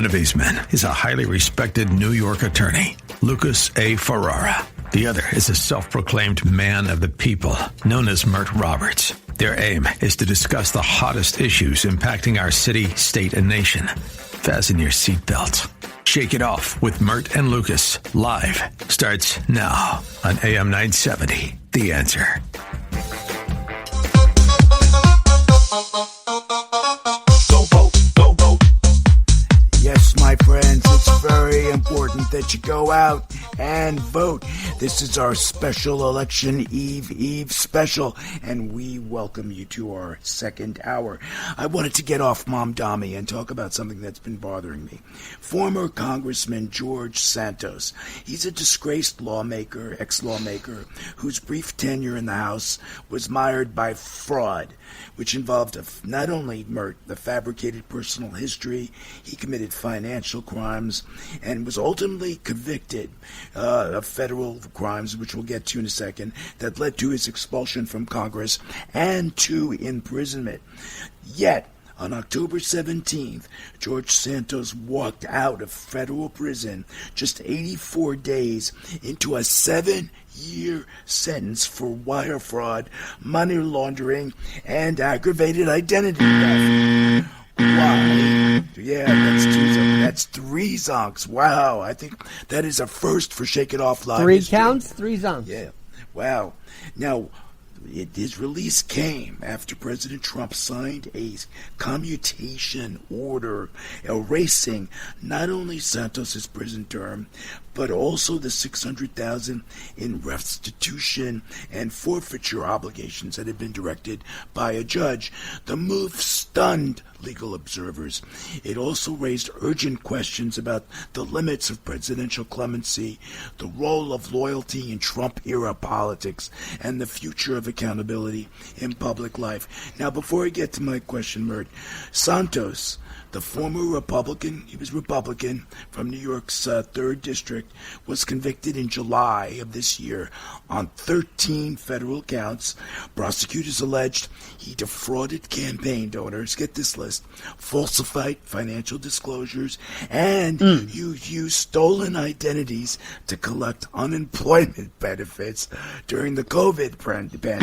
One of these men is a highly respected New York attorney, Lucas A. Ferrara. The other is a self-proclaimed man of the people, known as Mert Roberts. Their aim is to discuss the hottest issues impacting our city, state, and nation. Fasten your seatbelts. Shake It Off with Mert and Lucas, live, starts now on AM 970. The Answer. Go vote, go vote. Yes, my friends, it's very important that you go out and vote. This is our special election eve special, and we welcome you to our second hour. I wanted to get off Mom Dami and talk about something that's been bothering me. Former Congressman George Santos. He's a disgraced lawmaker, ex-lawmaker, whose brief tenure in the House was mired by fraud, which involved not only the fabricated personal history, he committed financial crimes, and was ultimately convicted of federal crimes, which we'll get to in a second, that led to his expulsion from Congress and to imprisonment. Yet, on October 17th, George Santos walked out of federal prison just 84 days into a 7-year sentence for wire fraud, money laundering, and aggravated identity theft. Why? Yeah, that's 3 zonks. Wow, I think that is a first for Shake It Off Live. 3 history. counts, 3 zonks. Yeah, wow. Now, his release came after President Trump signed a commutation order erasing not only Santos's prison term, but also the $600,000 in restitution and forfeiture obligations that had been directed by a judge. The move stunned legal observers. It also raised urgent questions about the limits of presidential clemency, the role of loyalty in Trump-era politics, and the future of accountability in public life. Now, before I get to my question, Mert, Santos, the former Republican, he was Republican from New York's 3rd District, was convicted in July of this year on 13 federal counts. Prosecutors alleged he defrauded campaign donors, get this list, falsified financial disclosures, and used stolen identities to collect unemployment benefits during the COVID pandemic.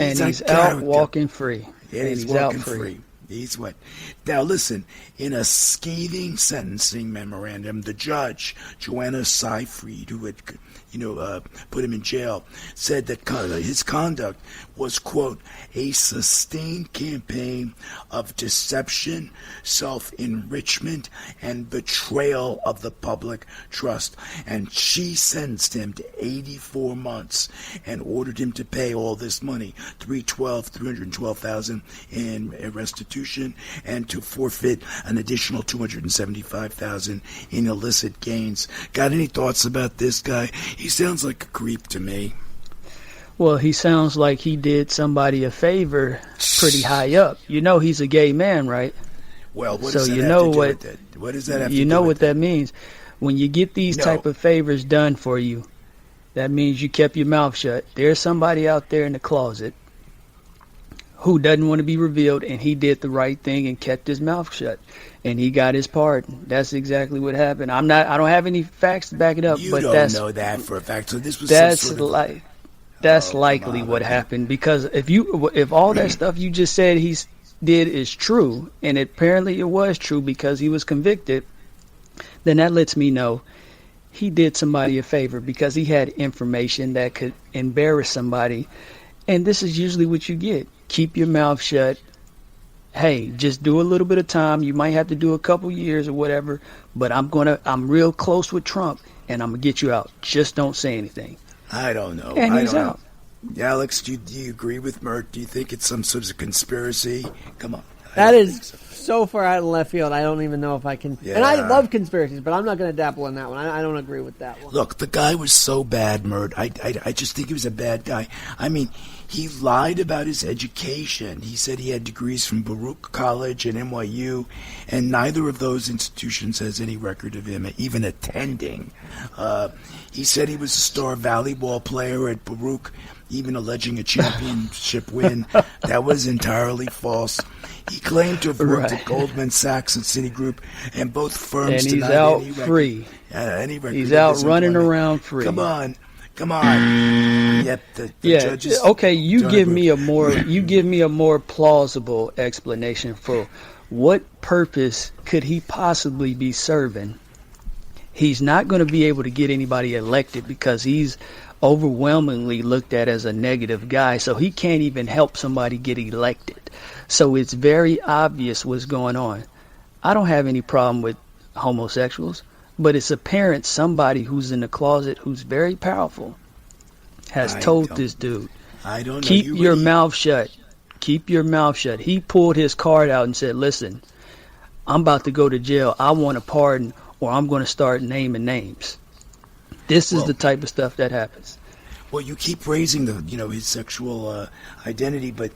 And he's out walking free. Yeah, he's walking free. He's what? Now listen, in a scathing sentencing memorandum, the judge, Joanna Seyfried, who had put him in jail, said that his conduct was, quote, a sustained campaign of deception, self-enrichment, and betrayal of the public trust. And she sentenced him to 84 months and ordered him to pay all this money, $312,000 in restitution, and to forfeit an additional $275,000 in illicit gains. Got any thoughts about this guy? He sounds like a creep to me. Well, he sounds like he did somebody a favor pretty high up. You know he's a gay man, right? Well, what does that have to do with that? What does that have to do with that? You know what that means. When you get these type of favors done for you, that means you kept your mouth shut. There's somebody out there in the closet who doesn't want to be revealed, and he did the right thing and kept his mouth shut, and he got his pardon. That's exactly what happened. I don't have any facts to back it up, you but don't know that for a fact. So this was that's likely what happened, because if all that stuff you just said he did is true, and apparently it was true because he was convicted, then that lets me know he did somebody a favor because he had information that could embarrass somebody. And this is usually what you get. Keep your mouth shut. Hey, just do a little bit of time. You might have to do a couple years or whatever, but I'm real close with Trump, and I'm going to get you out. Just don't say anything. I don't know. And he's out. Alex, do you agree with Mert? Do you think it's some sort of conspiracy? Come on. That is so far out of left field, I don't even know if I can. Yeah. And I love conspiracies, but I'm not going to dabble in that one. I don't agree with that one. Look, the guy was so bad, Mert. I just think he was a bad guy. I mean, he lied about his education. He said he had degrees from Baruch College and NYU, and neither of those institutions has any record of him even attending. He said he was a star volleyball player at Baruch even alleging a championship win. That was entirely false. He claimed to have worked at Goldman Sachs and Citigroup, and both firms and he's denied out any free. Any record. He's out running around free. Come on. Yet the judges. Okay, you give me a more plausible explanation for what purpose could he possibly be serving. He's not going to be able to get anybody elected because he's overwhelmingly looked at as a negative guy, so he can't even help somebody get elected. So it's very obvious what's going on. I don't have any problem with homosexuals, but it's apparent somebody who's in the closet who's very powerful has told this dude, I don't know. Keep your mouth shut. Keep your mouth shut. He pulled his card out and said, listen, I'm about to go to jail. I want a pardon, or I'm going to start naming names. This is the type of stuff that happens. Well, you keep raising his sexual identity, but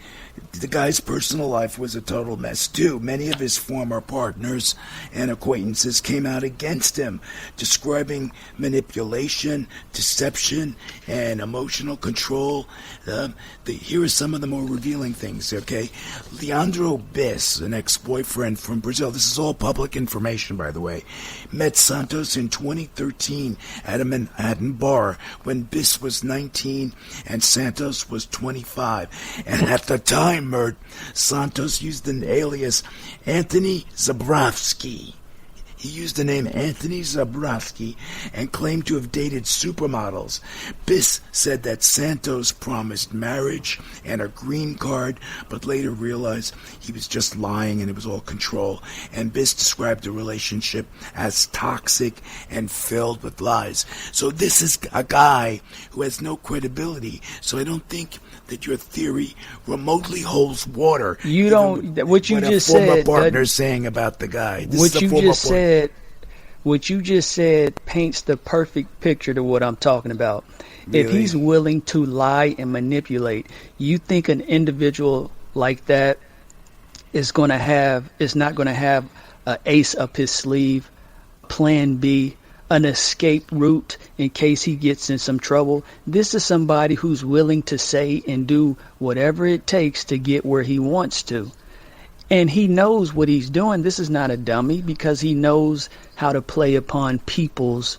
the guy's personal life was a total mess too. Many of his former partners and acquaintances came out against him, describing manipulation, deception, and emotional control. Here are some of the more revealing things, okay? Leandro Biss, an ex-boyfriend from Brazil, this is all public information, by the way, met Santos in 2013 at a Manhattan bar when Biss was 19 and Santos was 25. And at the time, Mert, Santos used an alias Anthony Zabrowski. He used the name Anthony Zabrowski and claimed to have dated supermodels. Biss said that Santos promised marriage and a green card, but later realized he was just lying and it was all control. And Biss described the relationship as toxic and filled with lies. So this is a guy who has no credibility. So I don't think that your theory remotely holds water. You don't. What you just said. Former partner's saying about the guy. What you just said paints the perfect picture to what I'm talking about. Really? If he's willing to lie and manipulate, you think an individual like that is not going to have an ace up his sleeve, plan B, an escape route in case he gets in some trouble. This is somebody who's willing to say and do whatever it takes to get where he wants to. And he knows what he's doing. This is not a dummy because he knows how to play upon people's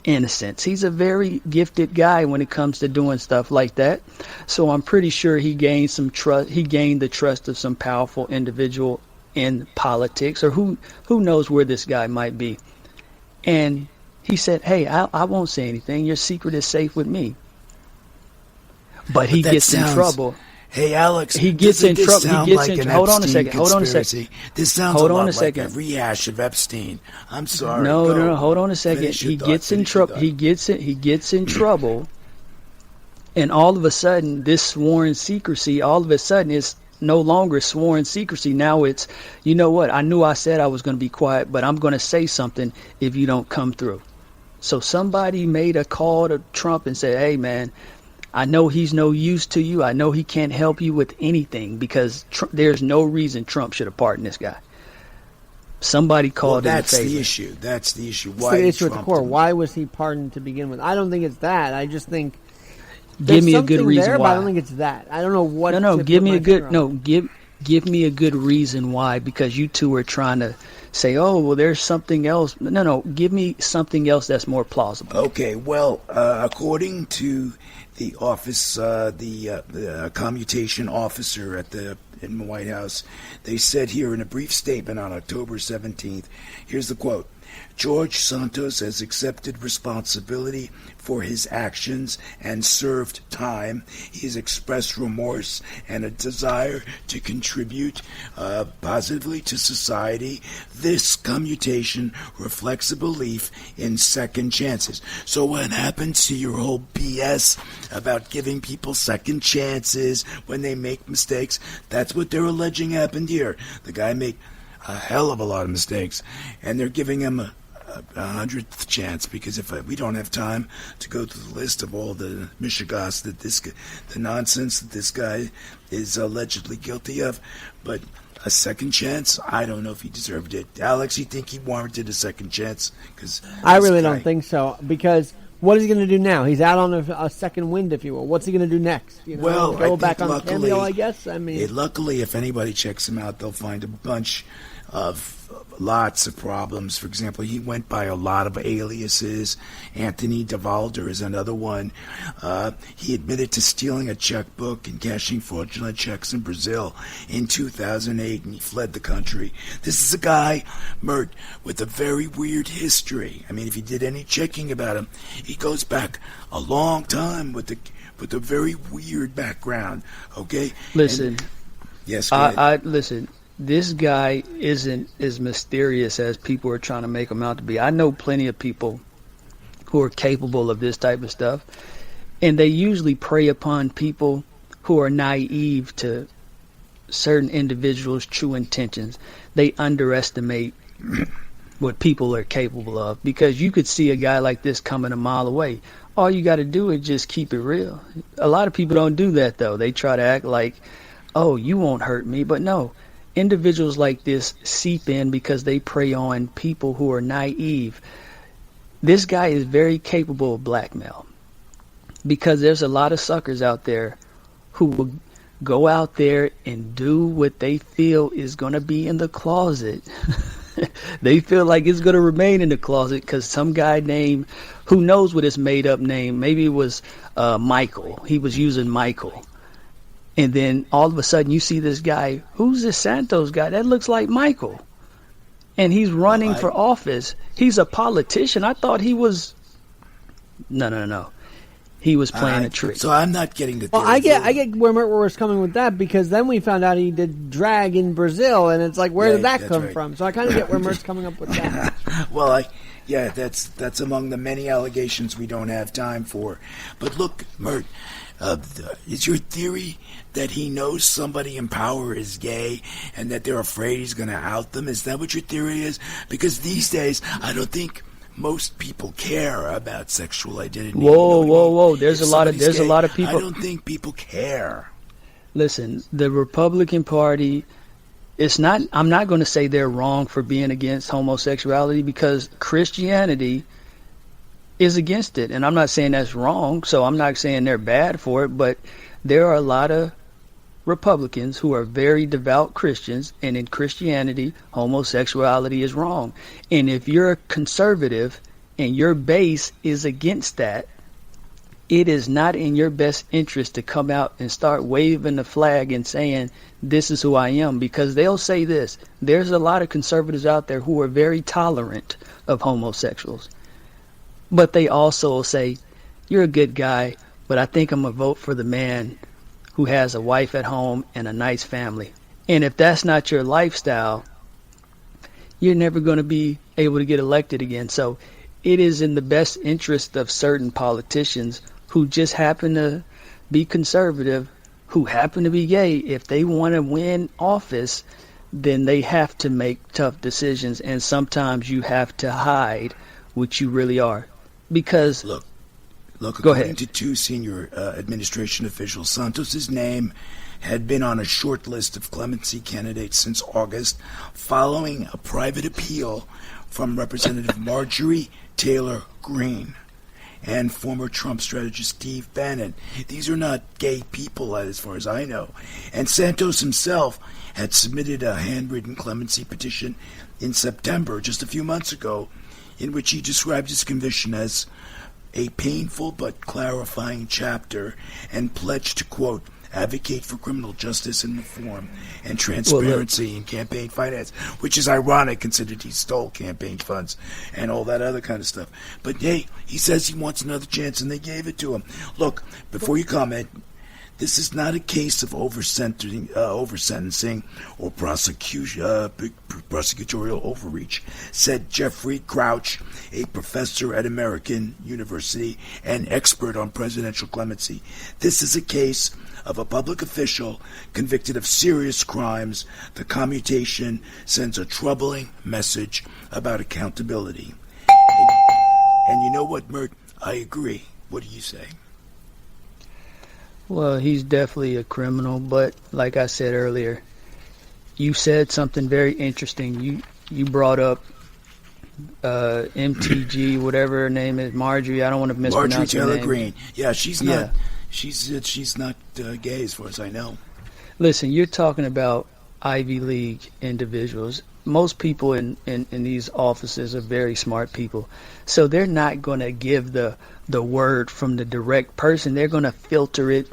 innocence. He's a very gifted guy when it comes to doing stuff like that. So I'm pretty sure he gained some trust. He gained the trust of some powerful individual in politics, or who knows where this guy might be. And he said, hey, I won't say anything. Your secret is safe with me. But he gets in trouble. Hey, Alex, he gets in trouble. Hold on a second. This sounds like a rehash of Epstein. I'm sorry. No. Hold on a second. He gets in trouble. He gets in trouble, and all of a sudden, this sworn secrecy. All of a sudden, it's no longer sworn secrecy. Now it's, you know what? I knew I said I was going to be quiet, but I'm going to say something if you don't come through. So somebody made a call to Trump and said, "Hey, man, I know he's no use to you. I know he can't help you with anything because there's no reason Trump should have pardoned this guy." Somebody called in favor. That's the issue. Why the issue at the core? Why was he pardoned to begin with? I don't think it's that. I just think give me a good reason there, why. But I don't think it's that. I don't know what. No. Give me a good reason why, because you two are trying to say, "Oh, well, there's something else." No. Give me something else that's more plausible. Okay. Well, according to the office, the commutation officer in the White House, they said here in a brief statement on October 17th, here's the quote: George Santos has accepted responsibility for his actions and served time. He has expressed remorse and a desire to contribute positively to society. This commutation reflects a belief in second chances. So what happens to your whole BS about giving people second chances when they make mistakes? That's what they're alleging happened here. The guy made a hell of a lot of mistakes, and they're giving him a 100th chance, because if we don't have time to go through the list of all the mishigas that the nonsense that this guy is allegedly guilty of, but a second chance, I don't know if he deserved it. Alex, you think he warranted a second chance? Because I really don't think so, because What is he going to do now? He's out on a second wind, if you will. What's he going to do next? Well, go I back think on Cameo, I guess. I mean, luckily, if anybody checks him out, they'll find a bunch of lots of problems. For example, he went by a lot of aliases. Anthony DeValder is another one. He admitted to stealing a checkbook and cashing fraudulent checks in Brazil in 2008, and he fled the country. This is a guy, Mert, with a very weird history. I mean, if you did any checking about him, he goes back a long time with a very weird background. Okay, listen. Yes, go ahead. Listen. This guy isn't as mysterious as people are trying to make him out to be. I know plenty of people who are capable of this type of stuff, and they usually prey upon people who are naive to certain individuals' true intentions. They underestimate what people are capable of, because you could see a guy like this coming a mile away. All you got to do is just keep it real. A lot of people don't do that, though. They try to act like, oh, you won't hurt me, but no. Individuals like this seep in because they prey on people who are naive. This guy is very capable of blackmail, because there's a lot of suckers out there who will go out there and do what they feel is going to be in the closet. They feel like it's going to remain in the closet because some guy named, who knows what his made up name, maybe it was Michael. He was using Michael. And then all of a sudden you see this guy, who's this Santos guy? That looks like Michael. And he's running for office. He's a politician. I thought he was... No. He was playing a trick. So I'm not getting the... Well, I get where Mert was coming with that, because then we found out he did drag in Brazil, and it's like, where did that come from? So I kind of get where Mert's coming up with that. Well, that's among the many allegations we don't have time for. But look, Mert... is your theory that he knows somebody in power is gay and that they're afraid he's going to out them? Is that what your theory is? Because these days, I don't think most people care about sexual identity. Whoa! There's a lot of people. I don't think people care. Listen, the Republican Party. It's not. I'm not going to say they're wrong for being against homosexuality, because Christianity is against it, and I'm not saying that's wrong, so I'm not saying they're bad for it, but there are a lot of Republicans who are very devout Christians, and in Christianity, homosexuality is wrong. And if you're a conservative and your base is against that, it is not in your best interest to come out and start waving the flag and saying, this is who I am, because they'll say this. There's a lot of conservatives out there who are very tolerant of homosexuals. But they also say, you're a good guy, but I think I'm going to vote for the man who has a wife at home and a nice family. And if that's not your lifestyle, you're never going to be able to get elected again. So it is in the best interest of certain politicians who just happen to be conservative, who happen to be gay. If they want to win office, then they have to make tough decisions. And sometimes you have to hide what you really are. Because look, go according ahead. to two senior administration officials, Santos's name had been on a short list of clemency candidates since August, following a private appeal from Representative Marjorie Taylor Greene and former Trump strategist Steve Bannon. These are not gay people, as far as I know. And Santos himself had submitted a handwritten clemency petition in September, just a few months ago, in which he described his conviction as a painful but clarifying chapter and pledged to, quote, advocate for criminal justice and reform and transparency in campaign finance, which is ironic considering he stole campaign funds and all that other kind of stuff. But hey, he says he wants another chance and they gave it to him. Look, before you comment, this is not a case of oversentencing or prosecutorial overreach, said Jeffrey Crouch, a professor at American University and expert on presidential clemency. This is a case of a public official convicted of serious crimes. The commutation sends a troubling message about accountability. And you know what, Mert? I agree. What do you say? Well, he's definitely a criminal, but like I said earlier, you said something very interesting. You brought up MTG, whatever her name is, Marjorie. I don't want to mispronounce her name. Marjorie Taylor Greene. Yeah, she's not. She's not gay as far as I know. Listen, you're talking about Ivy League individuals. Most people in these offices are very smart people, so they're not going to give the word from the direct person. They're going to filter it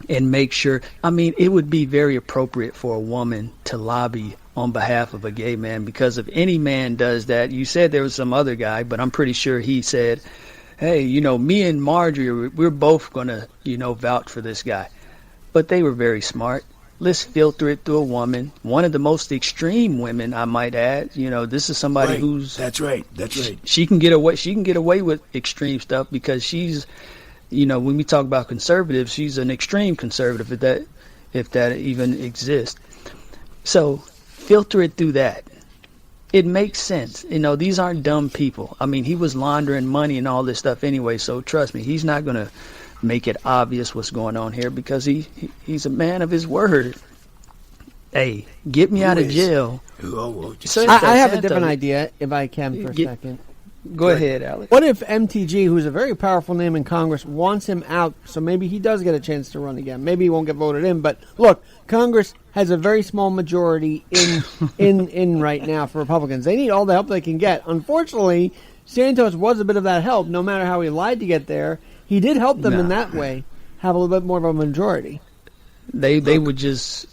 and make sure. I mean, it would be very appropriate for a woman to lobby on behalf of a gay man, because if any man does that, you said there was some other guy, but I'm pretty sure he said, hey, me and Marjorie, we're both going to, vouch for this guy. But they were very smart. Let's filter it through a woman, one of the most extreme women, I might add. This is somebody who's That's right. She can get away with extreme stuff because she's, when we talk about conservatives, she's an extreme conservative, if that even exists. So filter it through that. It makes sense. These aren't dumb people. I mean, he was laundering money and all this stuff anyway, so trust me, he's not going to make it obvious what's going on here because he's a man of his word. Hey, get me out of jail. I have a different idea, if I can, for a second. Go ahead, Alex. What if MTG, who's a very powerful name in Congress, wants him out so maybe he does get a chance to run again? Maybe he won't get voted in, but look, Congress has a very small majority in right now for Republicans. They need all the help they can get. Unfortunately, Santos was a bit of that help. No matter how he lied to get there, he did help them in that way have a little bit more of a majority. They would just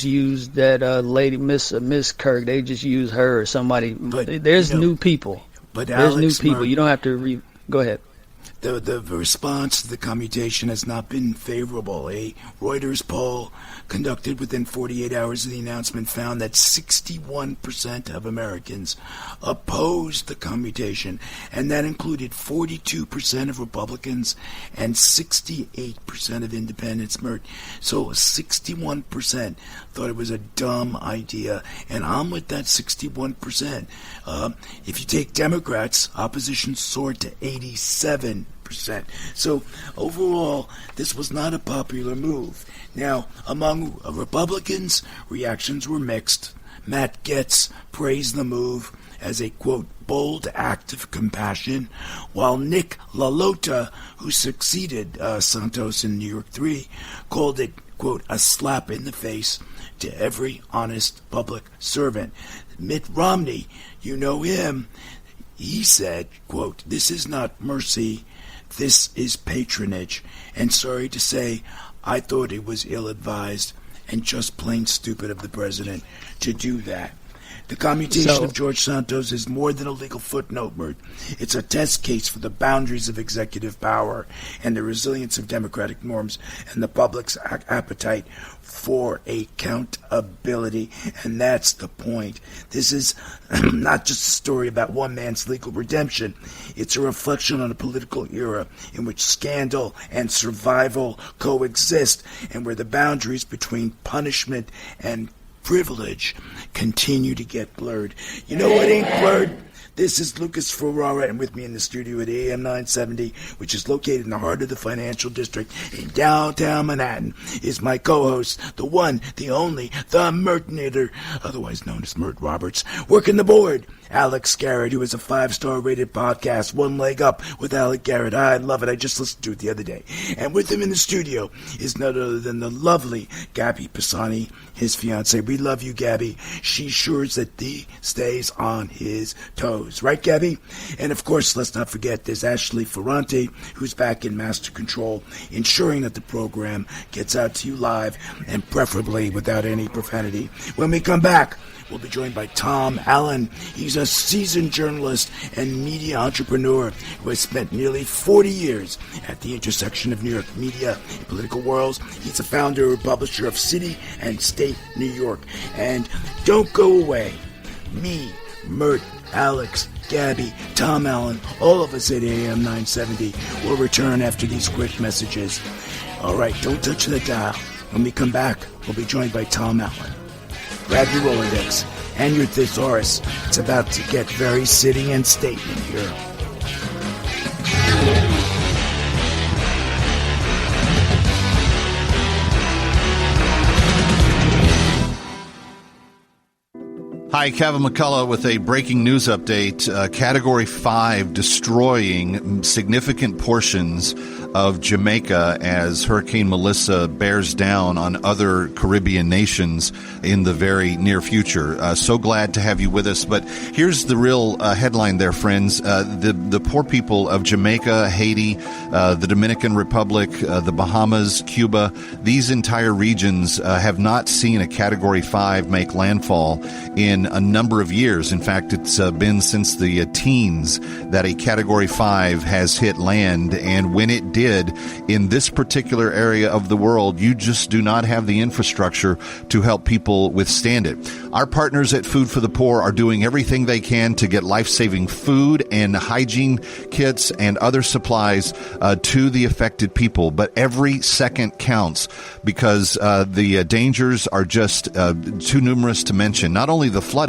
use that lady, Miss Kirk. They just use her or somebody. There's new people. But there's Alex, new people. You don't have to go ahead. The response to the commutation has not been favorable. A Reuters poll conducted within 48 hours of the announcement found that 61% of Americans opposed the commutation, and that included 42% of Republicans and 68% of independents. So 61% thought it was a dumb idea, and I'm with that 61%. If you take Democrats, opposition soared to 87%. So overall, this was not a popular move. Now, among Republicans, reactions were mixed. Matt Gaetz praised the move as a, quote, bold act of compassion, while Nick LaLota, who succeeded Santos in New York 3, called it, quote, a slap in the face to every honest public servant. Mitt Romney, you know him, he said, quote, this is not mercy, this is patronage, and sorry to say, I thought it was ill-advised and just plain stupid of the president to do that. The commutation of George Santos is more than a legal footnote, Mert. It's a test case for the boundaries of executive power and the resilience of democratic norms and the public's appetite for accountability. And that's the point. This is not just a story about one man's legal redemption. It's a reflection on a political era in which scandal and survival coexist, and where the boundaries between punishment and privilege continue to get blurred. You know what ain't blurred? This is Lucas Ferrara, and with me in the studio at AM 970, which is located in the heart of the financial district in downtown Manhattan, is my co-host, the one, the only, the Mertinator, otherwise known as Mert Roberts, working the board, Alex Garrett, who is a 5-star rated podcast, One Leg Up with Alec Garrett. I love it. I just listened to it the other day. And with him in the studio is none other than the lovely Gabby Pisani, his fiance. We love you, Gabby. She ensures that D stays on his toes. Right, Gabby? And, of course, let's not forget there's Ashley Ferrante, who's back in master control, ensuring that the program gets out to you live and preferably without any profanity. When we come back, we'll be joined by Tom Allon. He's a seasoned journalist and media entrepreneur who has spent nearly 40 years at the intersection of New York media and political worlds. He's a founder and publisher of City and State New York. And don't go away. Me, Mert, Alex, Gabby, Tom Allon, all of us at AM 970 will return after these quick messages. All right, don't touch the dial. When we come back, we'll be joined by Tom Allon. Grab your Rolodex and your thesaurus. It's about to get very city and state in here. Hi, Hi, Kevin McCullough with a breaking news update. Category 5 destroying significant portions of Jamaica as Hurricane Melissa bears down on other Caribbean nations in the very near future. So glad to have you with us. But here's the real headline there, friends. The poor people of Jamaica, Haiti, the Dominican Republic, the Bahamas, Cuba, these entire regions have not seen a Category 5 make landfall in a number of years. In fact, it's been since the teens that a Category 5 has hit land. And when it did, in this particular area of the world, you just do not have the infrastructure to help people withstand it. Our partners at Food for the Poor are doing everything they can to get life-saving food and hygiene kits and other supplies to the affected people. But every second counts because the dangers are just too numerous to mention. Not only the flooding,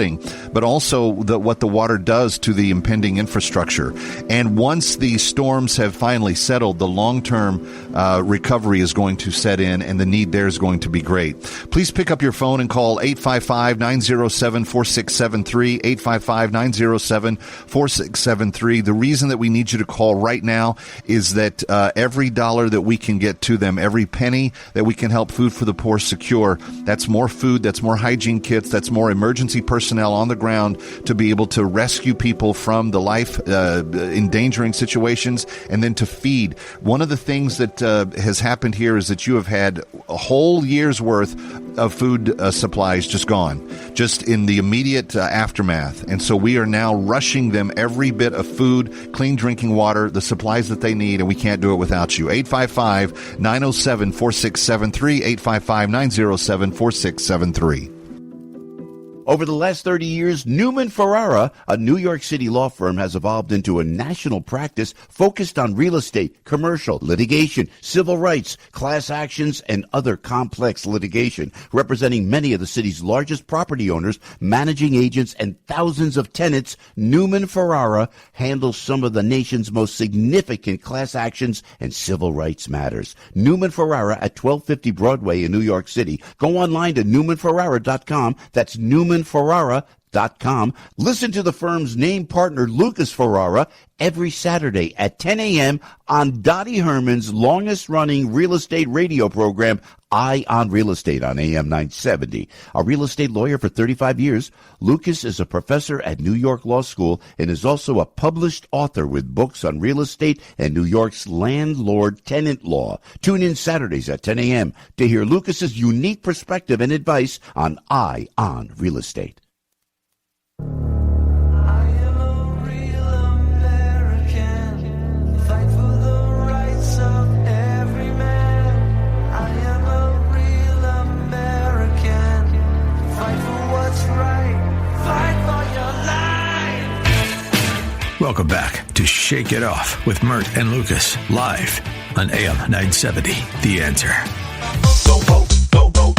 but also what the water does to the impending infrastructure. And once the storms have finally settled, the long-term recovery is going to set in, and the need there is going to be great. Please pick up your phone and call 855-907-4673, 855-907-4673. The reason that we need you to call right now is that every dollar that we can get to them, every penny that we can help Food for the Poor secure, that's more food, that's more hygiene kits, that's more emergency personnel on the ground to be able to rescue people from the life-endangering situations and then to feed. One of the things that has happened here is that you have had a whole year's worth of food supplies just gone, just in the immediate aftermath. And so we are now rushing them every bit of food, clean drinking water, the supplies that they need, and we can't do it without you. 855-907-4673, 855-907-4673. Over the last 30 years, Newman Ferrara, a New York City law firm, has evolved into a national practice focused on real estate, commercial, litigation, civil rights, class actions, and other complex litigation, representing many of the city's largest property owners, managing agents, and thousands of tenants. Newman Ferrara handles some of the nation's most significant class actions and civil rights matters. Newman Ferrara at 1250 Broadway in New York City. Go online to newmanferrara.com. That's newmanferrara.com. Listen to the firm's name partner, Lucas Ferrara, every Saturday at 10 a.m. on Dottie Herman's longest-running real estate radio program, Eye on Real Estate, on AM 970. A real estate lawyer for 35 years, Lucas is a professor at New York Law School and is also a published author with books on real estate and New York's landlord-tenant law. Tune in Saturdays at 10 a.m. to hear Lucas's unique perspective and advice on Eye on Real Estate. Welcome back to Shake It Off with Mert and Lucas, live on AM 970. The Answer. Go vote, go vote.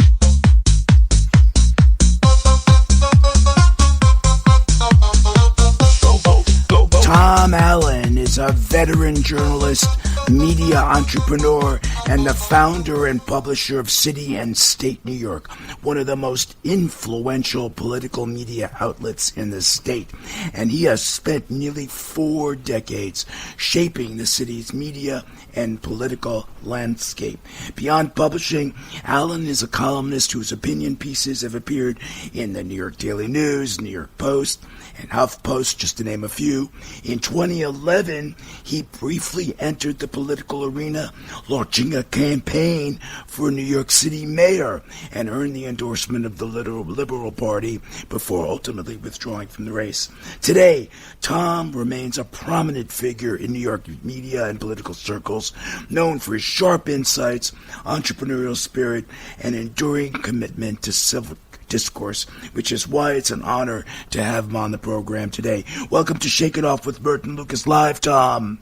Go vote, go vote. Tom Allon is a veteran journalist, media entrepreneur, and the founder and publisher of City and State New York, one of the most influential political media outlets in the state. And he has spent nearly 4 decades shaping the city's media and political landscape. Beyond publishing, Allon is a columnist whose opinion pieces have appeared in the New York Daily News, New York Post, and HuffPost, just to name a few. In 2011, he briefly entered the political arena, launching a campaign for New York City mayor, and earned the endorsement of the Liberal Party before ultimately withdrawing from the race. Today, Tom remains a prominent figure in New York media and political circles, known for his sharp insights, entrepreneurial spirit, and enduring commitment to civil discourse, which is why it's an honor to have him on the program today. Welcome to Shake It Off with Mert and Lucas Live, Tom.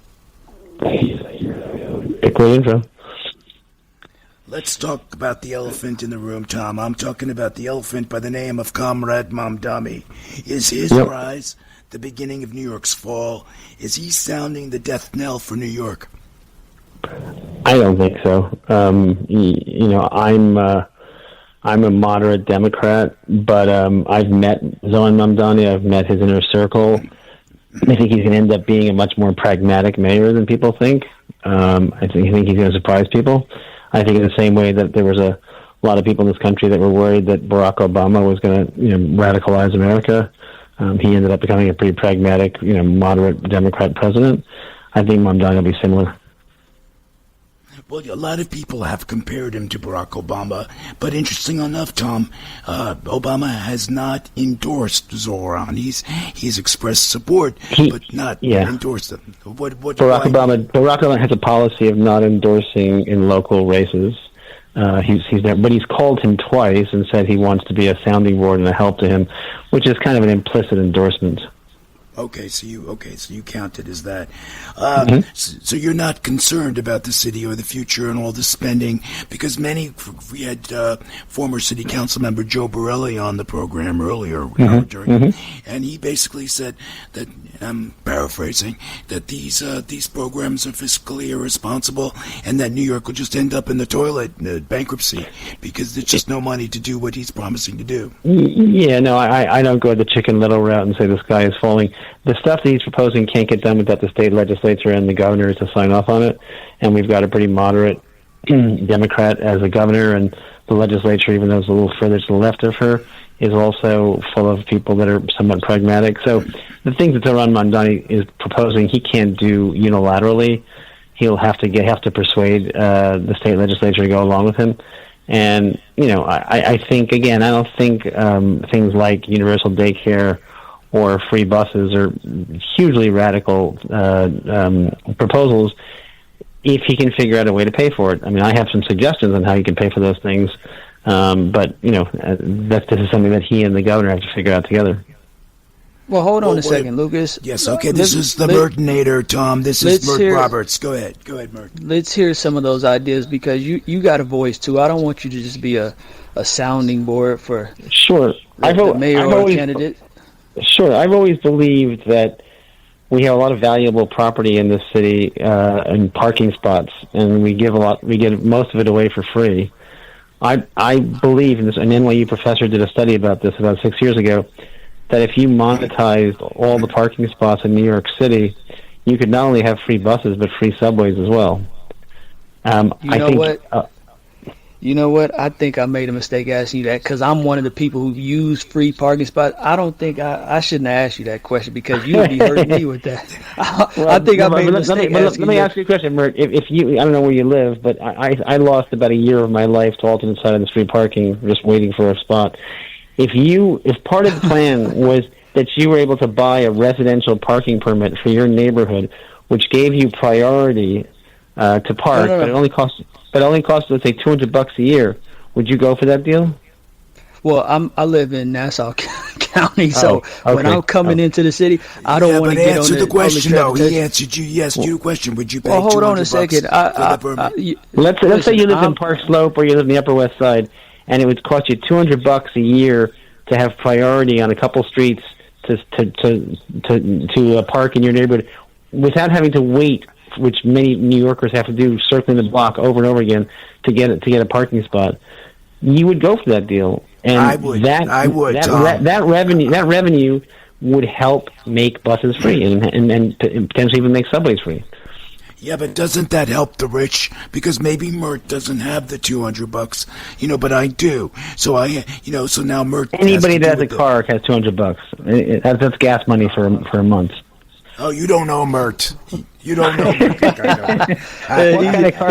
Great intro. Let's talk about the elephant in the room, Tom. I'm talking about the elephant by the name of Comrade Mamdani. Is his rise the beginning of New York's fall? Is he sounding the death knell for New York? I don't think so. I'm I'm a moderate Democrat, but I've met Zohan Mamdani. I've met his inner circle. I think he's going to end up being a much more pragmatic mayor than people think. I think he's going to surprise people. I think in the same way that there was a lot of people in this country that were worried that Barack Obama was going to radicalize America. He ended up becoming a pretty pragmatic, moderate Democrat president. I think Mamdani will be similar. Well, a lot of people have compared him to Barack Obama, but interesting enough, Tom, Obama has not endorsed Zoran. He's expressed support, but not endorsed him. Barack Obama has a policy of not endorsing in local races. He's there, but he's called him twice and said he wants to be a sounding board and a help to him, which is kind of an implicit endorsement. Okay, so you count it as that. So you're not concerned about the city or the future and all the spending, because we had former city council member Joe Borelli on the program earlier, and he basically said that, I'm paraphrasing, that these programs are fiscally irresponsible and that New York will just end up in the toilet, bankruptcy, because there's just no money to do what he's promising to do. Yeah, no, I don't go the Chicken Little route and say the sky is falling. The stuff that he's proposing can't get done without the state legislature and the governor to sign off on it, and we've got a pretty moderate Democrat as a governor, and the legislature, even though it's a little further to the left of her, is also full of people that are somewhat pragmatic. So the things that Zoran Mamdani is proposing, he can't do unilaterally. He'll have to persuade the state legislature to go along with him. And, I think, again, I don't think things like universal daycare or free buses are hugely radical proposals if he can figure out a way to pay for it. I mean, I have some suggestions on how you can pay for those things, but, this is something that he and the governor have to figure out together. Well, hold on a second, Lucas. Yes, okay, this is the Mertonator, Tom. This is Mert Roberts. Go ahead, Mert. Let's hear some of those ideas, because you got a voice, too. I don't want you to just be a sounding board for the mayoral candidate. Sure. I've always believed that we have a lot of valuable property in this city and parking spots, and we give most of it away for free. I believe, and an NYU professor did a study about this about 6 years ago, that if you monetized all the parking spots in New York City, you could not only have free buses but free subways as well. You know what? I think I made a mistake asking you that, because I'm one of the people who use free parking spots. I don't think I shouldn't ask you that question, because you would be hurting me with that. I think I made a mistake. Let me ask you a question, Mert. If you, I don't know where you live, but I lost about a year of my life to alternate side of the street parking, just waiting for a spot. If part of the plan was that you were able to buy a residential parking permit for your neighborhood, which gave you priority to park, but it only costs, let's say, $200 a year, would you go for that deal? Well, I live in Nassau County, so when I'm coming into the city, I don't want to get on the question, though. He answered you. He asked you a question. Would you pay $200? Well, hold on a second. Let's say you live in Park Slope or you live in the Upper West Side, and it would cost you $200 a year to have priority on a couple streets to park in your neighborhood without having to wait, which many New Yorkers have to do, circling the block over and over again to get a parking spot. You would go for that deal, and I would. That revenue would help make buses free and potentially even make subways free. Yeah, but doesn't that help the rich? Because maybe Mert doesn't have the $200, but I do. So so now Mert. Anybody that has a car has $200. That's gas money for a month. Oh, you don't know Mert. You don't know Mert.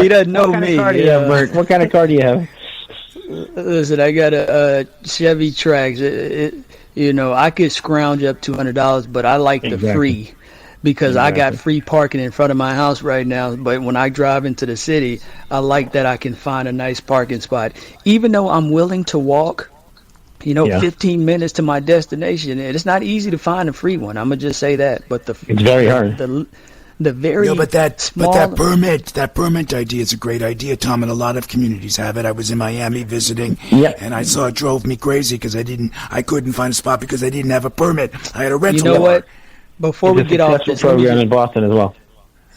He doesn't know me. Mert? What kind of car do you have? Listen, I got a Chevy Trax. I could scrounge up $200, but I like the free. Because I got free parking in front of my house right now, but when I drive into the city, I like that I can find a nice parking spot. Even though I'm willing to walk, 15 minutes to my destination, and it's not easy to find a free one. I'm gonna just say that. But it's very hard. That permit idea is a great idea, Tom, and a lot of communities have it. I was in Miami visiting, and I saw it drove me crazy because I couldn't find a spot because I didn't have a permit. I had a rental. You know what? Before we get off this program in Boston as well.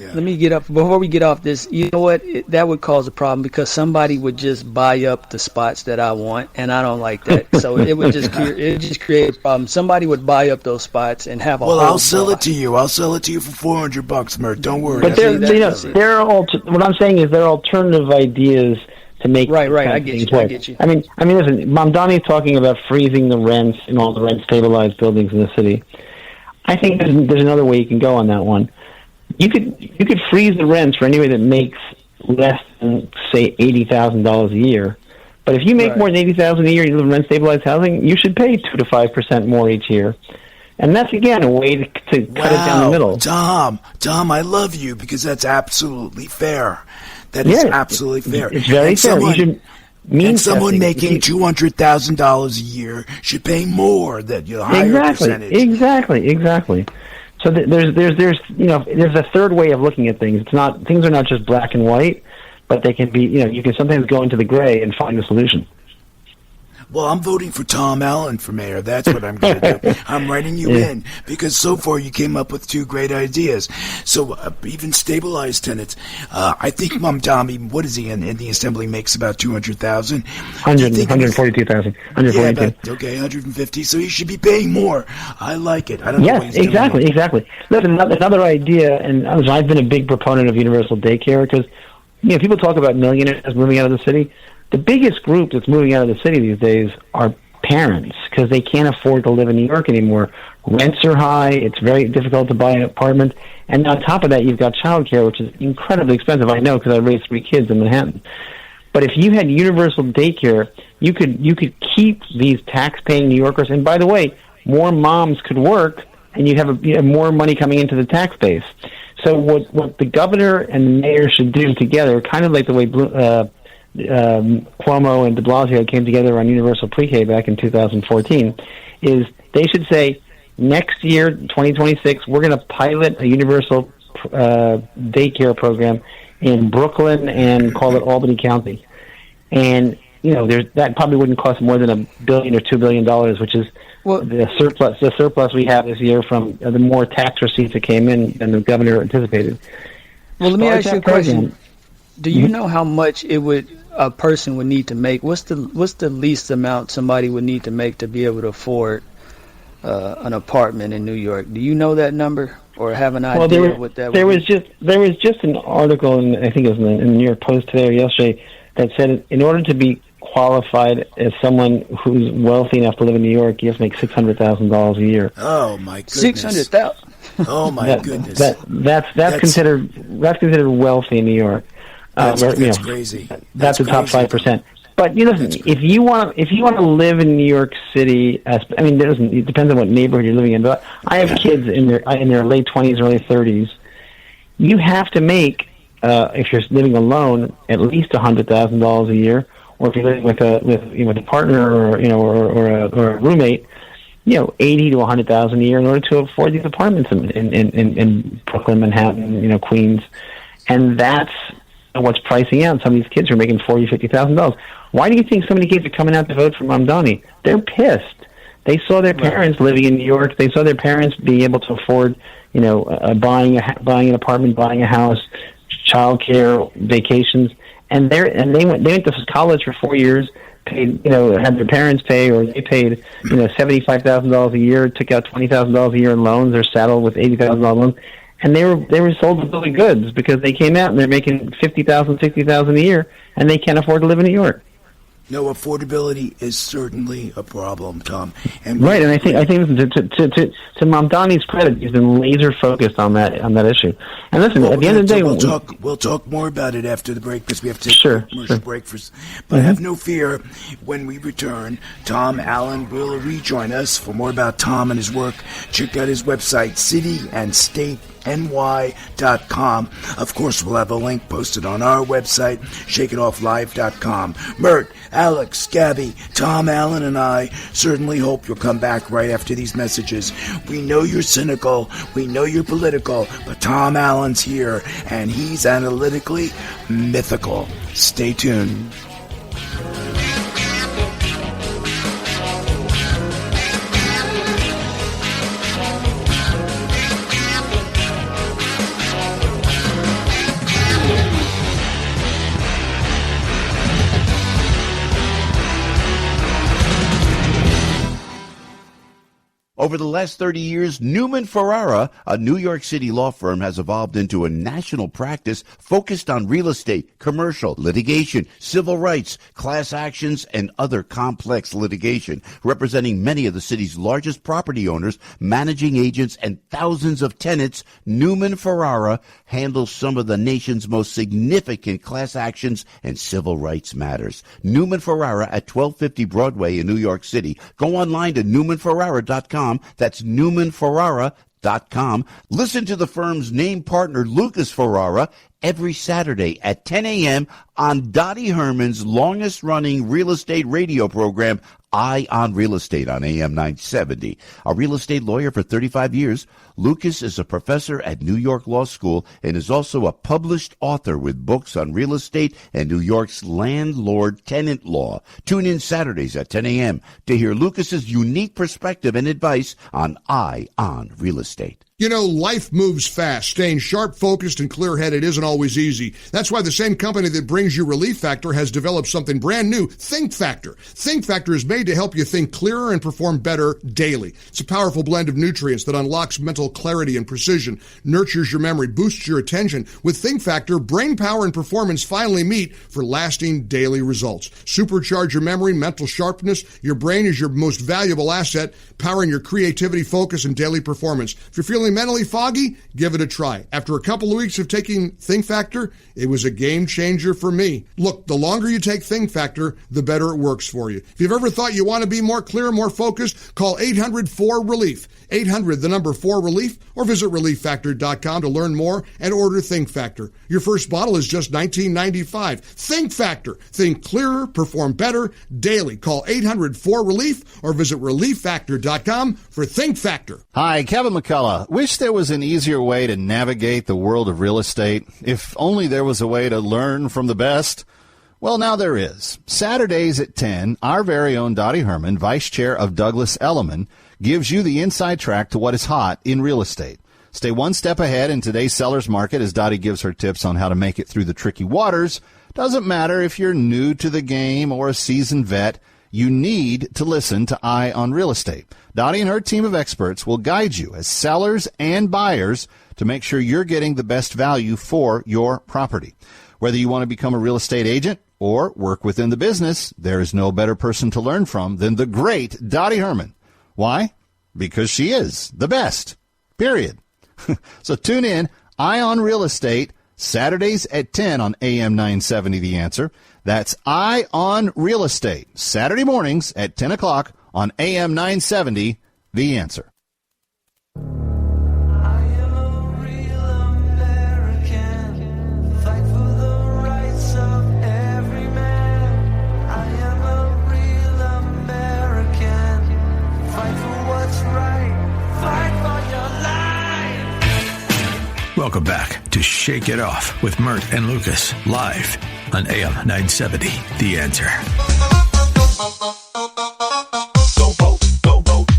Let me get up before we get off this. You know what? That would cause a problem because somebody would just buy up the spots that I want, and I don't like that. So it would just create a problem. Somebody would buy up those spots and have a. Well, whole I'll sell block. it to you. I'll sell it to you for $400, Mert. Don't worry. But what I'm saying is there are alternative ideas to make right. I get you. I mean, listen. Mamdani's talking about freezing the rents in all the rent-stabilized buildings in the city. I think there's another way you can go on that one. You could freeze the rents for anybody that makes less than say $80,000 a year. But if you make more than $80,000 a year, you live in rent-stabilized housing, you should pay 2 to 5% more each year. And that's again a way to cut it down the middle. Tom, I love you because that's absolutely fair. That is absolutely fair. It's very fair. Someone making $200,000 a year should pay more than higher percentage. Exactly. So there's a third way of looking at things. Things are not just black and white, but they can be. You can sometimes go into the gray and find a solution. Well, I'm voting for Tom Allon for mayor. That's what I'm going to do. I'm writing you in because so far you came up with 2 great ideas. So even stabilized tenants, I think Mamdani, what is he in the assembly, makes about 200,000. 142,000. 142. Okay, 150. So he should be paying more. I like it. I don't know what he's doing. Exactly. Listen, another idea, and I've been a big proponent of universal daycare because people talk about millionaires moving out of the city. The biggest group that's moving out of the city these days are parents because they can't afford to live in New York anymore. Rents are high. It's very difficult to buy an apartment. And on top of that, you've got childcare, which is incredibly expensive. I know because I raised 3 kids in Manhattan. But if you had universal daycare, you could keep these tax-paying New Yorkers. And by the way, more moms could work, and you have more money coming into the tax base. So what the governor and the mayor should do together, kind of like the way Cuomo and de Blasio came together on universal pre-K back in 2014, is they should say, next year, 2026, we're going to pilot a universal daycare program in Brooklyn and call it Albany County. And, that probably wouldn't cost more than $1 billion or $2 billion, which is the surplus we have this year from the more tax receipts that came in than the governor anticipated. Well, let me ask you a question. Do you know how much a person would need to make? What's the least amount somebody would need to make to be able to afford an apartment in New York? Do you know that number or have an idea of what that would be? There was just an article, I think it was in the New York Post today or yesterday, that said in order to be qualified as someone who's wealthy enough to live in New York, you have to make $600,000 a year. Oh my goodness! 600,000. Oh my goodness! That's considered wealthy in New York. That's crazy. That's the top 5%. But listen, if you want to live in New York City, it depends on what neighborhood you're living in. But I have kids in their late 20s, early 30s. You have to make, if you're living alone, at least $100,000 a year, or if you're living with a partner or a roommate, $80,000 to $100,000 a year in order to afford these apartments in Brooklyn, Manhattan, Queens, and that's what's pricing out. Some of these kids are making $40,000, $50,000. Why do you think so many kids are coming out to vote for Mamdani? They're pissed. They saw their parents living in New York. They saw their parents being able to afford, buying an apartment, buying a house, childcare, vacations, and they went to college for 4 years. Paid, had their parents pay, or they paid, $75,000 a year, took out $20,000 a year in loans. They're saddled with $80,000 loans. And they were sold to building goods because they came out and they're making $50,000, $60,000 a year, and they can't afford to live in New York. No, affordability is certainly a problem, Tom. And I think to Mamdani's credit, he's been laser focused on that issue. And listen, at the end of the day, we'll talk more about it after the break because we have to take a commercial break first. But have no fear, when we return, Tom Allon will rejoin us for more about Tom and his work. Check out his website, cityandstateny.com. Of course, we'll have a link posted on our website, shakeitofflive.com. Mert, Alex, Gabby, Tom Allon, and I certainly hope you'll come back right after these messages. We know you're cynical, we know you're political, but Tom Allon's here, and he's analytically mythical. Stay tuned. Over the last 30 years, Newman Ferrara, a New York City law firm, has evolved into a national practice focused on real estate, commercial, litigation, civil rights, class actions, and other complex litigation, representing many of the city's largest property owners, managing agents, and thousands of tenants. Newman Ferrara handles some of the nation's most significant class actions and civil rights matters. Newman Ferrara at 1250 Broadway in New York City. Go online to newmanferrara.com. That's newmanferrara.com. Listen to the firm's name partner, Lucas Ferrara, every Saturday at 10 a.m. on Dottie Herman's longest-running real estate radio program, Eye on Real Estate on AM 970. A real estate lawyer for 35 years, Lucas is a professor at New York Law School and is also a published author with books on real estate and New York's landlord-tenant law. Tune in Saturdays at 10 a.m. to hear Lucas's unique perspective and advice on Eye on Real Estate. You know, life moves fast. Staying sharp, focused, and clear-headed isn't always easy. That's why the same company that brings you Relief Factor has developed something brand new, Think Factor. Think Factor is made to help you think clearer and perform better daily. It's a powerful blend of nutrients that unlocks mental clarity and precision, nurtures your memory, boosts your attention. With Think Factor, brain power and performance finally meet for lasting daily results. Supercharge your memory, mental sharpness. Your brain is your most valuable asset, powering your creativity, focus, and daily performance. If you're feeling mentally foggy, give it a try. After a couple of weeks of taking Think Factor, it was a game changer for me. Look, the longer you take Think Factor, the better it works for you. If you've ever thought you want to be more clear, more focused, call 800-4RELIEF. 800, the number 4RELIEF, or visit relieffactor.com to learn more and order Think Factor. Your first bottle is just $19.95. Think Factor. Think clearer, perform better daily. Call 800-4RELIEF or visit relieffactor.com for Think Factor. Hi, Kevin McCullough. Wish there was an easier way to navigate the world of real estate. If only there was a way to learn from the best. Well, now there is. Saturdays at 10, our very own Dottie Herman, Vice Chair of Douglas Elliman, gives you the inside track to what is hot in real estate. Stay one step ahead in today's seller's market as Dottie gives her tips on how to make it through the tricky waters. Doesn't matter if you're new to the game or a seasoned vet, you need to listen to Eye on Real Estate. Dottie and her team of experts will guide you as sellers and buyers to make sure you're getting the best value for your property. Whether you want to become a real estate agent or work within the business, there is no better person to learn from than the great Dottie Herman. Why? Because she is the best. Period. So tune in, Eye on Real Estate, Saturdays at 10 on AM 970 The Answer. That's Eye on Real Estate, Saturday mornings at 10 o'clock on AM 970 The Answer. Welcome back to Shake It Off with Mert and Lucas, live on AM 970, The Answer. Go vote, go vote.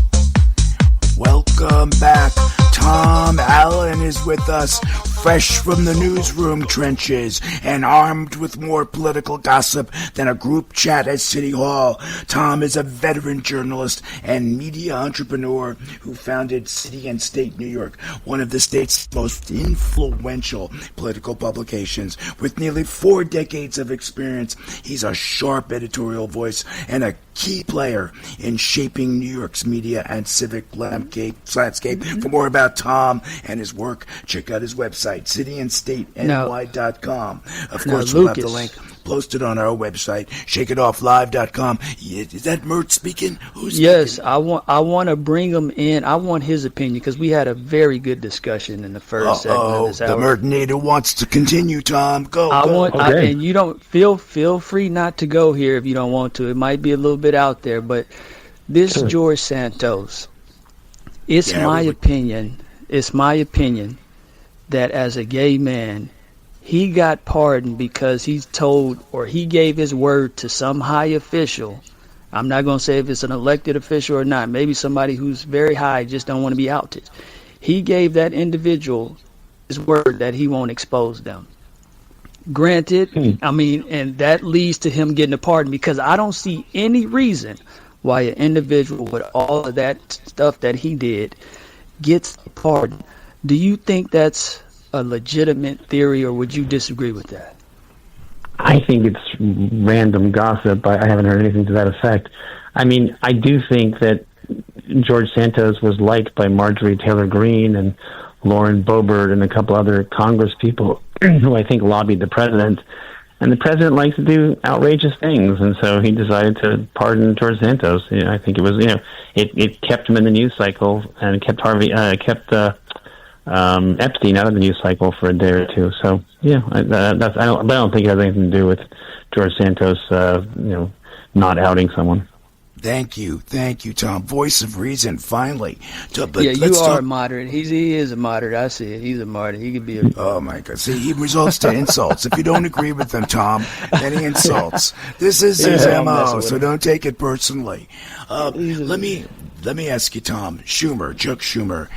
Welcome back. Tom Allon is with us, fresh from the newsroom trenches and armed with more political gossip than a group chat at City Hall. Tom is a veteran journalist and media entrepreneur who founded City and State New York, one of the state's most influential political publications. With nearly 4 decades of experience, he's a sharp editorial voice and a key player in shaping New York's media and civic landscape. For more about Tom and his work, check out his website, cityandstateny.com. Of course, we'll have the link posted on our website, shakeitofflive.com. Is that Mert speaking? Who's yes, speaking? I want to bring him in. I want his opinion because we had a very good discussion in the first segment of this hour. The Mertinator wants to continue, Tom. Go. And you don't feel free not to go here if you don't want to. It might be a little bit out there, but this George Santos, it's my opinion that as a gay man, he got pardoned because he gave his word to some high official. I'm not going to say if it's an elected official or not. Maybe somebody who's very high just don't want to be outed. He gave that individual his word that he won't expose them. Granted, and that leads to him getting a pardon because I don't see any reason why an individual with all of that stuff that he did gets a pardon. Do you think that's a legitimate theory, or would you disagree with that? I think it's random gossip. I haven't heard anything to that effect. I mean, I do think that George Santos was liked by Marjorie Taylor Greene and Lauren Boebert and a couple other Congress people who I think lobbied the president. And the president likes to do outrageous things, and so he decided to pardon George Santos. I think it was, it kept him in the news cycle and kept Epstein out of the news cycle for a day or two. So yeah, I don't think it has anything to do with George Santos, not outing someone. Thank you, Tom. Voice of reason, finally. You are moderate. He is a moderate. I see it. He's a moderate. He could be a... Oh, my God. See, he resorts to insults. If you don't agree with him, Tom, then he insults. This is his MO, so don't take it personally. Let me ask you, Tom. Chuck Schumer.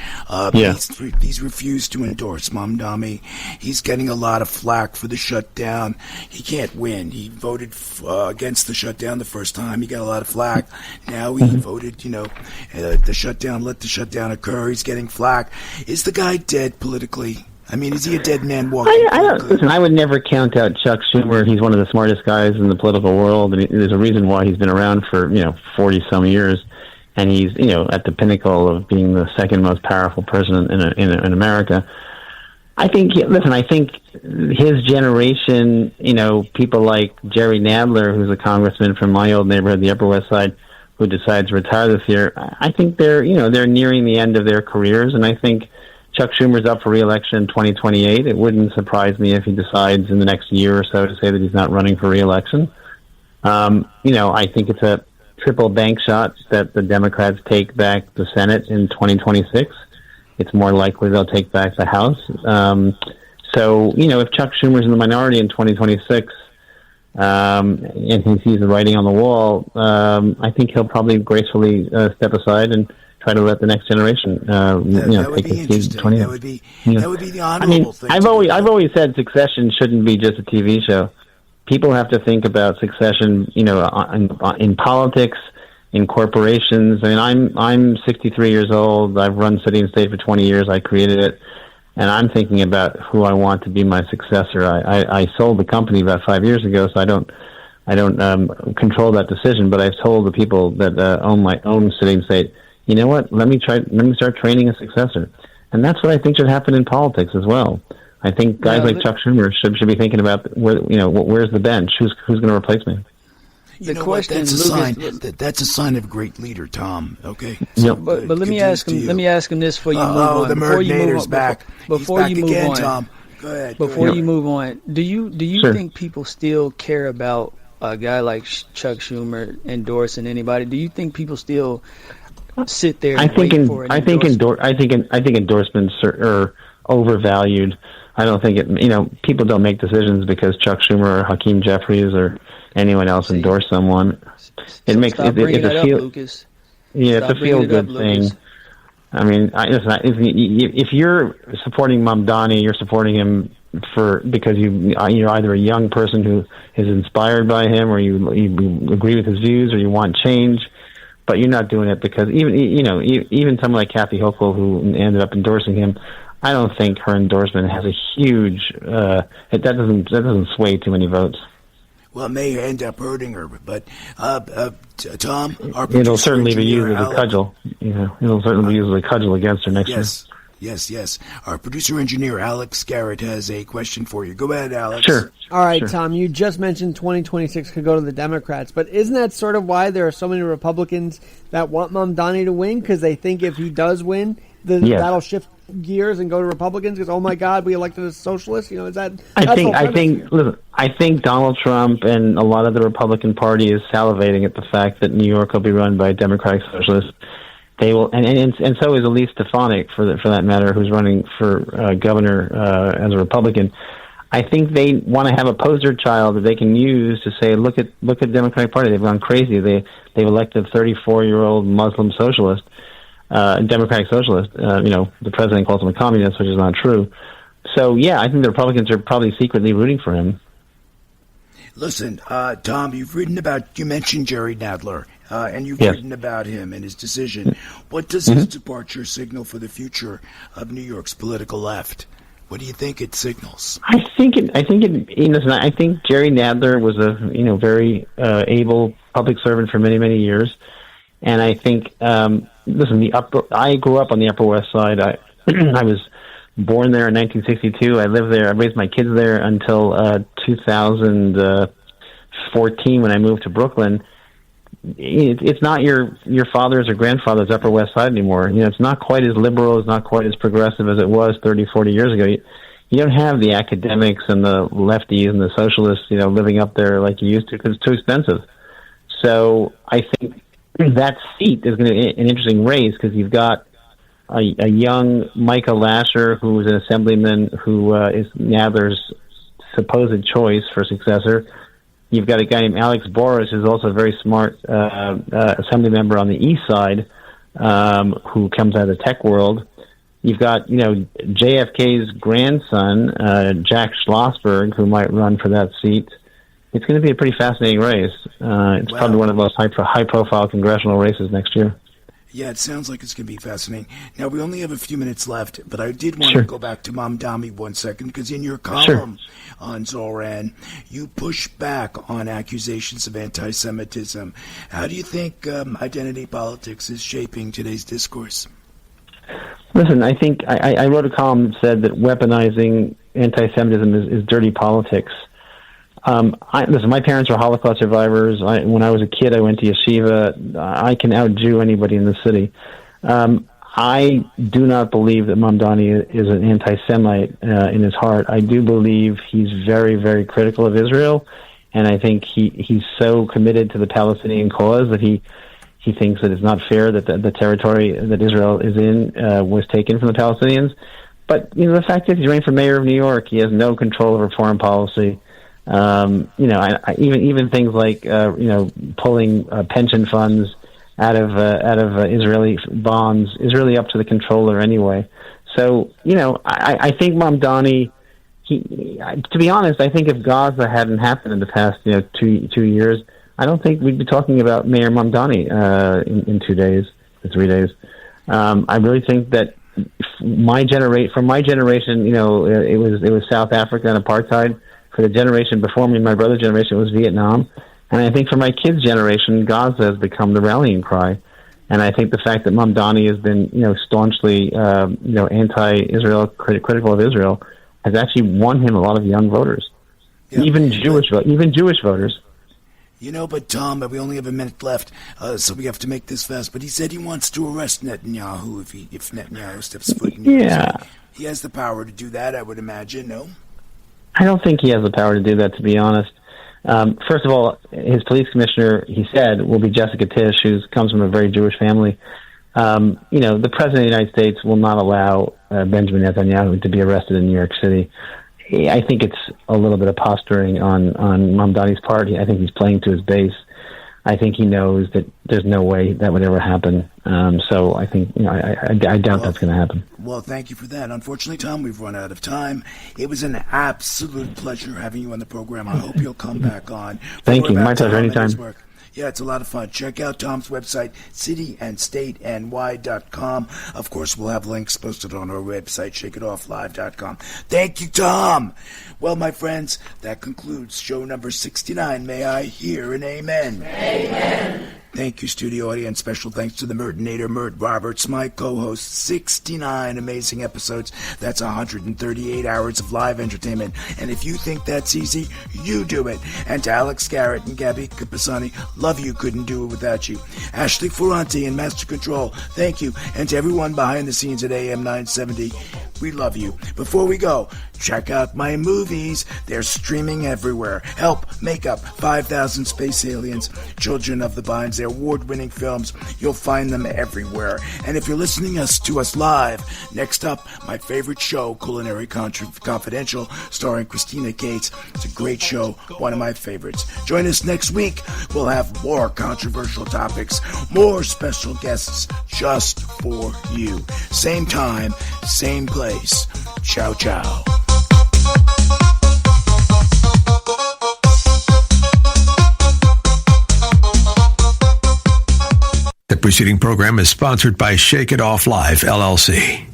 He's refused to endorse Mamdani. He's getting a lot of flack for the shutdown. He can't win. He voted against the shutdown the first time. He got a lot of flack. Now he voted, the shutdown, let the shutdown occur. He's getting flack. Is the guy dead politically? I mean, is he a dead man walking? Listen, I would never count out Chuck Schumer. He's one of the smartest guys in the political world, and there's a reason why he's been around for 40-some years. And he's, at the pinnacle of being the second most powerful president in America. I think his generation, people like Jerry Nadler, who's a congressman from my old neighborhood, the Upper West Side, who decides to retire this year, I think they're nearing the end of their careers, and I think Chuck Schumer's up for re-election in 2028. It wouldn't surprise me if he decides in the next year or so to say that he's not running for re-election. I think it's a triple bank shot that the Democrats take back the Senate in 2026. It's more likely they'll take back the House. So, if Chuck Schumer's in the minority in 2026 and he sees the writing on the wall, I think he'll probably gracefully step aside and try to let the next generation, take the seat. That would be the honorable thing. I've always said succession shouldn't be just a TV show. People have to think about succession, in politics, in corporations. I mean, I'm 63 years old. I've run City and State for 20 years. I created it, and I'm thinking about who I want to be my successor. I sold the company about 5 years ago, so I don't control that decision. But I've told the people that own City and State, you know what? Let me start training a successor, and that's what I think should happen in politics as well. I think guys like Chuck Schumer should be thinking about where's the bench? Who's going to replace me? That's a sign of a great leader, Tom. Okay. But let me ask him. Let me ask him this before you move on. The Murdinator's back. Before you move on, Tom. Go ahead. Before you move on, do you think people still care about a guy like Chuck Schumer endorsing anybody? Do you think people still sit there? I think endorsements are overvalued. I don't think people don't make decisions because Chuck Schumer or Hakeem Jeffries or anyone else endorse someone. It makes it's a feel good thing. Lucas. I mean, if you're supporting Mamdani, you're supporting him because you're either a young person who is inspired by him, or you agree with his views, or you want change. But you're not doing it because even someone like Kathy Hochul, who ended up endorsing him, I don't think her endorsement has a huge. That doesn't sway too many votes. Well, it may end up hurting her, but Tom, it'll certainly be used as a cudgel. It'll certainly be used as a cudgel against her next year. Yes. Our producer engineer Alex Garrett has a question for you. Go ahead, Alex. Sure. All right, Tom. You just mentioned 2026 could go to the Democrats, but isn't that sort of why there are so many Republicans that want Mamdani to win? Because they think if he does win, that'll shift gears and go to Republicans because, oh my God, we elected a socialist. Is that? I think Donald Trump and a lot of the Republican Party is salivating at the fact that New York will be run by a Democratic socialist. They will, and so is Elise Stefanik for that matter, who's running for governor as a Republican. I think they want to have a poster child that they can use to say, look at the Democratic Party. They've gone crazy. They've elected a 34-year-old Muslim socialist. Democratic socialist, the president calls him a communist, which is not true. So, yeah, I think the Republicans are probably secretly rooting for him. Listen, Tom, you mentioned Jerry Nadler, and you've Yes. written about him and his decision. What does his departure signal for the future of New York's political left? What do you think it signals? I think Jerry Nadler was a very able public servant for many, many years, and I think I grew up on the Upper West Side. I was born there in 1962. I lived there. I raised my kids there until 2014 when I moved to Brooklyn. It's not your father's or grandfather's Upper West Side anymore. It's not quite as liberal, it's not quite as progressive as it was 30, 40 years ago. You don't have the academics and the lefties and the socialists, living up there like you used to because it's too expensive. So I think that seat is going to be an interesting race because you've got a young Micah Lasher, who is an assemblyman who is Nadler's supposed choice for successor. You've got a guy named Alex Boris, who's also a very smart assembly member on the east side, who comes out of the tech world. You've got, JFK's grandson, Jack Schlossberg, who might run for that seat. It's going to be a pretty fascinating race. It's probably one of the most high-profile congressional races next year. Yeah, it sounds like it's going to be fascinating. Now, we only have a few minutes left, but I did want to go back to Mamdani 1 second, because in your column on Zoran, you push back on accusations of anti-Semitism. How do you think identity politics is shaping today's discourse? Listen, I think I wrote a column that said that weaponizing anti-Semitism is dirty politics. Listen, my parents were Holocaust survivors. When I was a kid, I went to yeshiva. I can out-Jew anybody in the city. I do not believe that Mamdani is an anti-Semite in his heart. I do believe he's very, very critical of Israel, and I think he's so committed to the Palestinian cause that he thinks that it's not fair that the territory that Israel is in was taken from the Palestinians. But the fact is, he's running for mayor of New York. He has no control over foreign policy. Even things like pulling pension funds out of Israeli bonds is really up to the controller anyway. So I think Mamdani. To be honest, I think if Gaza hadn't happened in the past 2 years, I don't think we'd be talking about Mayor Mamdani in 2 days or 3 days. I really think that from my generation, it was South Africa and apartheid. For the generation before me, my brother's generation, it was Vietnam. And I think for my kids' generation, Gaza has become the rallying cry. And I think the fact that Mamdani has been, staunchly, anti-Israel, critical of Israel, has actually won him a lot of young voters, even Jewish voters. But Tom, we only have a minute left, so we have to make this fast. But he said he wants to arrest Netanyahu if Netanyahu steps foot in Israel. He has the power to do that, I would imagine. No. I don't think he has the power to do that, to be honest. First of all, his police commissioner, he said, will be Jessica Tisch, who comes from a very Jewish family. The president of the United States will not allow Benjamin Netanyahu to be arrested in New York City. I think it's a little bit of posturing on Mamdani's part. I think he's playing to his base. I think he knows that there's no way that would ever happen. So I think, I doubt that's going to happen. Well, thank you for that. Unfortunately, Tom, we've run out of time. It was an absolute pleasure having you on the program. I hope you'll come back on. Thank you. My pleasure. Anytime. Yeah, it's a lot of fun. Check out Tom's website, cityandstateny.com. Of course, we'll have links posted on our website, shakeitofflive.com. Thank you, Tom. Well, my friends, that concludes show number 69. May I hear an amen? Amen. Thank you, studio audience. Special thanks to the Mertinator, Mert Roberts, my co-host. 69 amazing episodes. That's 138 hours of live entertainment. And if you think that's easy, you do it. And to Alex Garrett and Gabby Capasani, love you, couldn't do it without you. Ashley Ferranti and Master Control, thank you. And to everyone behind the scenes at AM 970, we love you. Before we go, check out my movies. They're streaming everywhere. Help, Makeup, 5,000 Space Aliens, Children of the Vines. They're award-winning films. You'll find them everywhere. And if you're listening to us live, next up, my favorite show, Culinary Confidential, starring Christina Cates. It's a great show, one of my favorites. Join us next week. We'll have more controversial topics, more special guests just for you. Same time, same place. Ciao, ciao. preceding program is sponsored by Shake It Off Live, LLC.